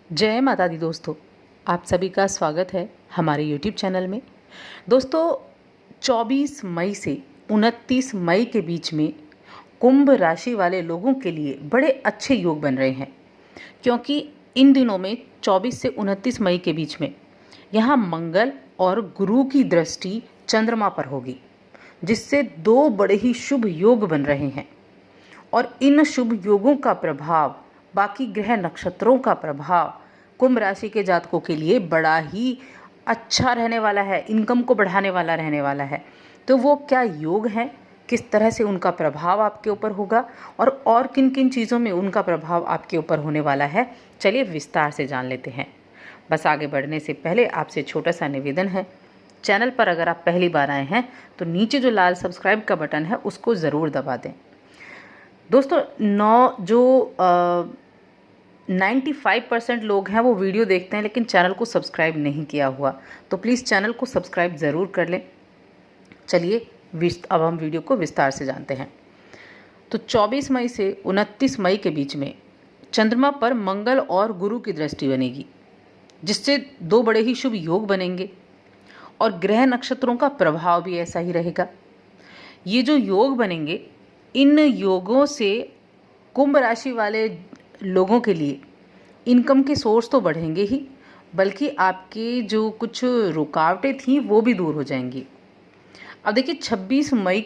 जय माता दी दोस्तों, आप सभी का स्वागत है हमारे YouTube चैनल में। दोस्तों, 24 मई से 29 मई के बीच में कुंभ राशि वाले लोगों के लिए बड़े अच्छे योग बन रहे हैं, क्योंकि इन दिनों में 24 से 29 मई के बीच में यहाँ मंगल और गुरु की दृष्टि चंद्रमा पर होगी, जिससे दो बड़े ही शुभ योग बन रहे हैं। और इन शुभ योगों का प्रभाव, बाकी ग्रह नक्षत्रों का प्रभाव कुंभ राशि के जातकों के लिए बड़ा ही अच्छा रहने वाला है, इनकम को बढ़ाने वाला रहने वाला है। तो वो क्या योग हैं, किस तरह से उनका प्रभाव आपके ऊपर होगा और किन किन चीज़ों में उनका प्रभाव आपके ऊपर होने वाला है, चलिए विस्तार से जान लेते हैं। बस आगे बढ़ने से पहले आपसे छोटा सा निवेदन है, चैनल पर अगर आप पहली बार आए हैं तो नीचे जो लाल सब्सक्राइब का बटन है उसको ज़रूर दबा दें। दोस्तों, 95% लोग हैं वो वीडियो देखते हैं लेकिन चैनल को सब्सक्राइब नहीं किया हुआ, तो प्लीज़ चैनल को सब्सक्राइब ज़रूर कर लें। चलिए अब हम वीडियो को विस्तार से जानते हैं। तो 24 मई से 29 मई के बीच में चंद्रमा पर मंगल और गुरु की दृष्टि बनेगी, जिससे दो बड़े ही शुभ योग बनेंगे और ग्रह नक्षत्रों का प्रभाव भी ऐसा ही रहेगा। ये जो योग बनेंगे, इन योगों से कुंभ राशि वाले लोगों के लिए इनकम के सोर्स तो बढ़ेंगे ही, बल्कि आपकी जो कुछ रुकावटें थीं वो भी दूर हो जाएंगी। अब देखिए, 26 मई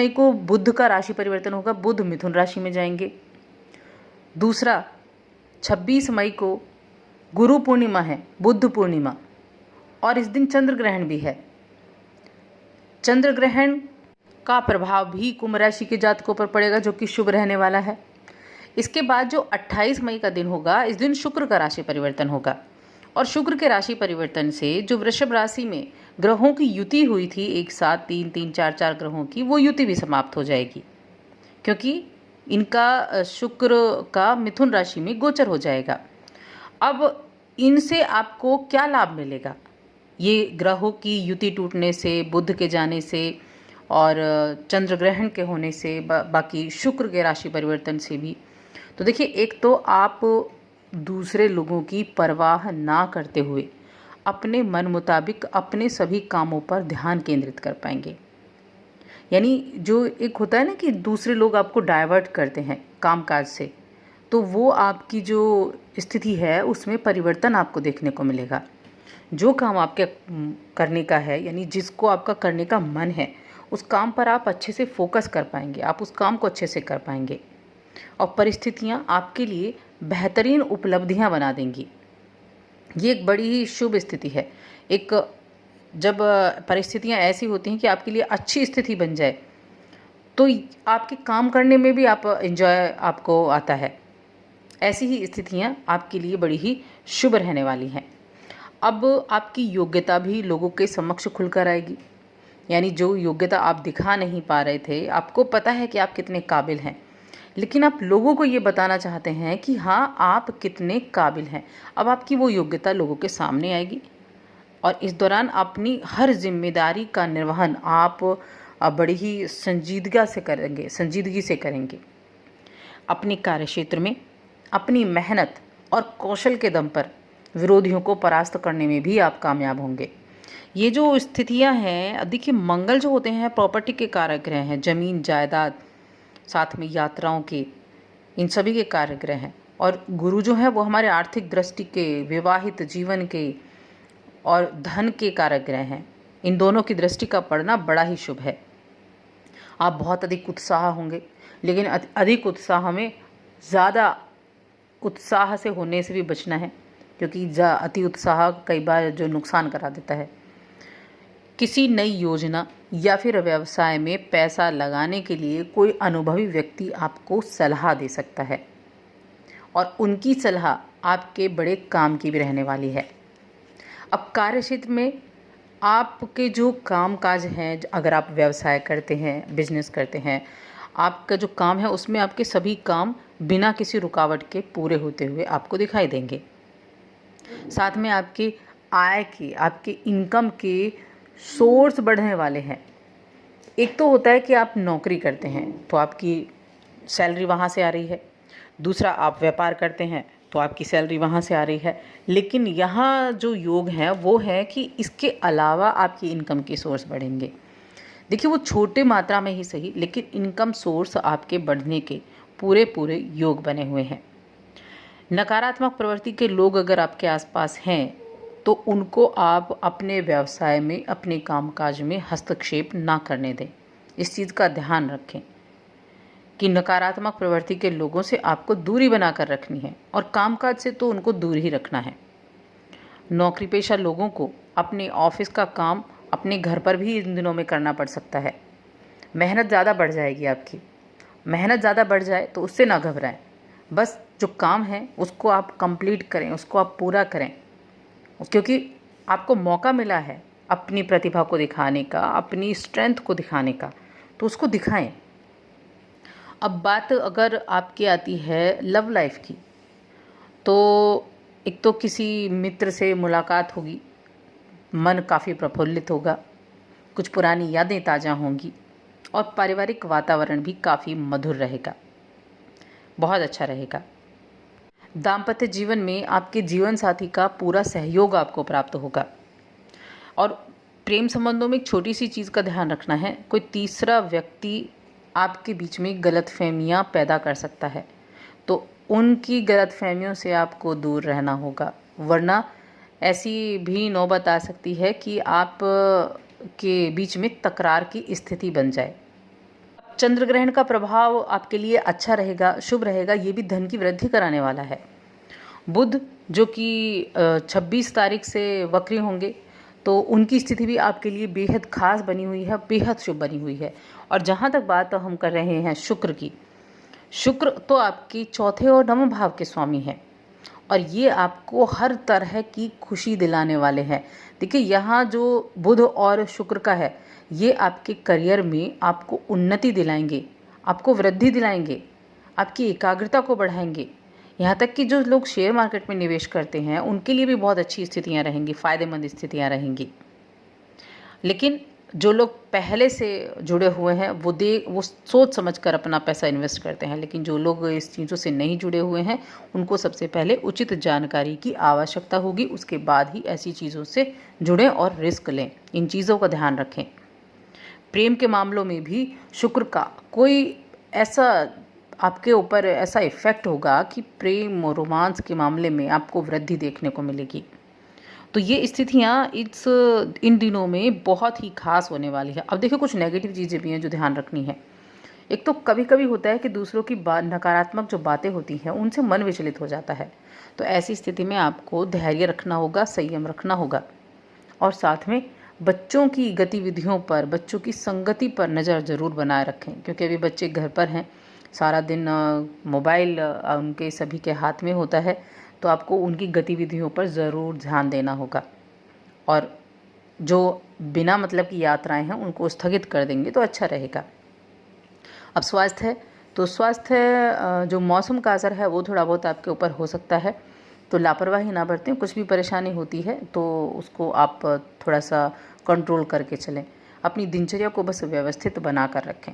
को बुध का राशि परिवर्तन होगा, बुध मिथुन राशि में जाएंगे। दूसरा, 26 मई को गुरु पूर्णिमा है, बुद्ध पूर्णिमा, और इस दिन चंद्र ग्रहण भी है। चंद्र ग्रहण का प्रभाव भी कुंभ राशि के जातकों पर पड़ेगा, जो कि शुभ रहने वाला है। इसके बाद जो 28 मई का दिन होगा, इस दिन शुक्र का राशि परिवर्तन होगा, और शुक्र के राशि परिवर्तन से जो वृषभ राशि में ग्रहों की युति हुई थी, एक साथ 3-3, 4-4 ग्रहों की, वो युति भी समाप्त हो जाएगी, क्योंकि इनका शुक्र का मिथुन राशि में गोचर हो जाएगा। अब इनसे आपको क्या लाभ मिलेगा? ये ग्रहों की युति टूटने से, बुध के जाने से और चंद्र ग्रहण के होने से, बाकी शुक्र के राशि परिवर्तन से भी। तो देखिए, एक तो आप दूसरे लोगों की परवाह ना करते हुए अपने मन मुताबिक अपने सभी कामों पर ध्यान केंद्रित कर पाएंगे। यानी जो एक होता है ना कि दूसरे लोग आपको डाइवर्ट करते हैं कामकाज से, तो वो आपकी जो स्थिति है उसमें परिवर्तन आपको देखने को मिलेगा। जो काम आपके करने का है, यानी जिसको आपका करने का मन है, उस काम पर आप अच्छे से फोकस कर पाएंगे, आप उस काम को अच्छे से कर पाएंगे और परिस्थितियां आपके लिए बेहतरीन उपलब्धियां बना देंगी। ये एक बड़ी ही शुभ स्थिति है। एक जब परिस्थितियां ऐसी होती हैं कि आपके लिए अच्छी स्थिति बन जाए, तो आपके काम करने में भी आप एंजॉय आपको आता है। ऐसी ही स्थितियां आपके लिए बड़ी ही शुभ रहने वाली हैं। अब आपकी योग्यता भी लोगों के समक्ष खुलकर आएगी, यानी जो योग्यता आप दिखा नहीं पा रहे थे, आपको पता है कि आप कितने काबिल हैं, लेकिन आप लोगों को ये बताना चाहते हैं कि हाँ, आप कितने काबिल हैं। अब आपकी वो योग्यता लोगों के सामने आएगी और इस दौरान अपनी हर जिम्मेदारी का निर्वहन आप बड़ी ही संजीदगी से करेंगे। अपने कार्यक्षेत्र में अपनी मेहनत और कौशल के दम पर विरोधियों को परास्त करने में भी आप कामयाब होंगे। ये जो स्थितियां हैं, देखिए, मंगल जो होते हैं प्रॉपर्टी के कारक ग्रह हैं, ज़मीन जायदाद, साथ में यात्राओं के, इन सभी के कारक ग्रह हैं। और गुरु जो है वो हमारे आर्थिक दृष्टि के, विवाहित जीवन के और धन के कारक ग्रह हैं। इन दोनों की दृष्टि का पड़ना बड़ा ही शुभ है। आप बहुत अधिक उत्साह होंगे, लेकिन अधिक उत्साह में ज़्यादा उत्साह से होने से भी बचना है, क्योंकि अति उत्साह कई बार जो नुकसान करा देता है। किसी नई योजना या फिर व्यवसाय में पैसा लगाने के लिए कोई अनुभवी व्यक्ति आपको सलाह दे सकता है और उनकी सलाह आपके बड़े काम की भी रहने वाली है। अब कार्यक्षेत्र में आपके जो कामकाज हैं, अगर आप व्यवसाय करते हैं, बिजनेस करते हैं, आपका जो काम है उसमें आपके सभी काम बिना किसी रुकावट के पूरे होते हुए आपको दिखाई देंगे। साथ में आपकी आय के, आपके इनकम के सोर्स बढ़ने वाले हैं। एक तो होता है कि आप नौकरी करते हैं तो आपकी सैलरी वहाँ से आ रही है। दूसरा, आप व्यापार करते हैं तो आपकी सैलरी वहाँ से आ रही है। लेकिन यहाँ जो योग है वो है कि इसके अलावा आपकी इनकम के सोर्स बढ़ेंगे। देखिए, वो छोटे मात्रा में ही सही, लेकिन इनकम सोर्स आपके बढ़ने के पूरे पूरे योग बने हुए हैं। नकारात्मक प्रवृत्ति के लोग अगर आपके आसपास हैं तो उनको आप अपने व्यवसाय में, अपने कामकाज में हस्तक्षेप ना करने दें। इस चीज़ का ध्यान रखें कि नकारात्मक प्रवृत्ति के लोगों से आपको दूरी बनाकर रखनी है, और कामकाज से तो उनको दूर ही रखना है। नौकरी पेशा लोगों को अपने ऑफिस का काम अपने घर पर भी इन दिनों में करना पड़ सकता है। मेहनत ज़्यादा बढ़ जाएगी आपकी। मेहनत ज़्यादा बढ़ जाए तो उससे ना घबराएं, बस जो काम है उसको आप कंप्लीट करें, उसको आप पूरा करें, क्योंकि आपको मौका मिला है अपनी प्रतिभा को दिखाने का, अपनी स्ट्रेंथ को दिखाने का, तो उसको दिखाएं। अब बात अगर आपकी आती है लव लाइफ की, तो एक तो किसी मित्र से मुलाकात होगी, मन काफ़ी प्रफुल्लित होगा, कुछ पुरानी यादें ताज़ा होंगी, और पारिवारिक वातावरण भी काफ़ी मधुर रहेगा, बहुत अच्छा रहेगा। दाम्पत्य जीवन में आपके जीवन साथी का पूरा सहयोग आपको प्राप्त होगा। और प्रेम संबंधों में एक छोटी सी चीज़ का ध्यान रखना है, कोई तीसरा व्यक्ति आपके बीच में गलतफहमियां पैदा कर सकता है, तो उनकी गलतफहमियों से आपको दूर रहना होगा, वरना ऐसी भी नौबत आ सकती है कि आप के बीच में तकरार की स्थिति बन जाए। चंद्र ग्रहण का प्रभाव आपके लिए अच्छा रहेगा, शुभ रहेगा, ये भी धन की वृद्धि कराने वाला है। बुध जो कि 26 तारीख से वक्री होंगे, तो उनकी स्थिति भी आपके लिए बेहद खास बनी हुई है, बेहद शुभ बनी हुई है। और जहाँ तक बात हम कर रहे हैं शुक्र की, शुक्र तो आपकी चौथे और नवम भाव के स्वामी हैं, और ये आपको हर तरह की खुशी दिलाने वाले हैं। देखिए, यहाँ जो बुध और शुक्र का है, ये आपके करियर में आपको उन्नति दिलाएंगे, आपको वृद्धि दिलाएंगे, आपकी एकाग्रता को बढ़ाएंगे। यहाँ तक कि जो लोग शेयर मार्केट में निवेश करते हैं उनके लिए भी बहुत अच्छी स्थितियाँ रहेंगी, फ़ायदेमंद स्थितियाँ रहेंगी। लेकिन जो लोग पहले से जुड़े हुए हैं वो सोच समझ कर अपना पैसा इन्वेस्ट करते हैं, लेकिन जो लोग इस चीज़ों से नहीं जुड़े हुए हैं उनको सबसे पहले उचित जानकारी की आवश्यकता होगी, उसके बाद ही ऐसी चीज़ों से जुड़ें और रिस्क लें। इन चीज़ों का ध्यान रखें। प्रेम के मामलों में भी शुक्र का कोई ऐसा आपके ऊपर ऐसा इफ़ेक्ट होगा कि प्रेम और रोमांस के मामले में आपको वृद्धि देखने को मिलेगी। तो ये स्थितियाँ इन दिनों में बहुत ही खास होने वाली है। अब देखिए, कुछ नेगेटिव चीज़ें भी हैं जो ध्यान रखनी है। एक तो कभी कभी होता है कि दूसरों की नकारात्मक जो बातें होती हैं उनसे मन विचलित हो जाता है, तो ऐसी स्थिति में आपको धैर्य रखना होगा, संयम रखना होगा, और साथ में बच्चों की गतिविधियों पर, बच्चों की संगति पर नज़र ज़रूर बनाए रखें, क्योंकि अभी बच्चे घर पर हैं, सारा दिन मोबाइल उनके सभी के हाथ में होता है, तो आपको उनकी गतिविधियों पर ज़रूर ध्यान देना होगा। और जो बिना मतलब की यात्राएं हैं उनको स्थगित कर देंगे तो अच्छा रहेगा। अब स्वास्थ्य है, तो स्वास्थ्य जो मौसम का असर है वो थोड़ा बहुत आपके ऊपर हो सकता है, तो लापरवाही ना बरतें। कुछ भी परेशानी होती है तो उसको आप थोड़ा सा कंट्रोल करके चलें, अपनी दिनचर्या को बस व्यवस्थित बना कर रखें।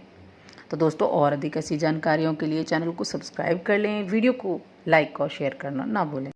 तो दोस्तों, और अधिक ऐसी जानकारियों के लिए चैनल को सब्सक्राइब कर लें, वीडियो को लाइक और शेयर करना ना भूलें।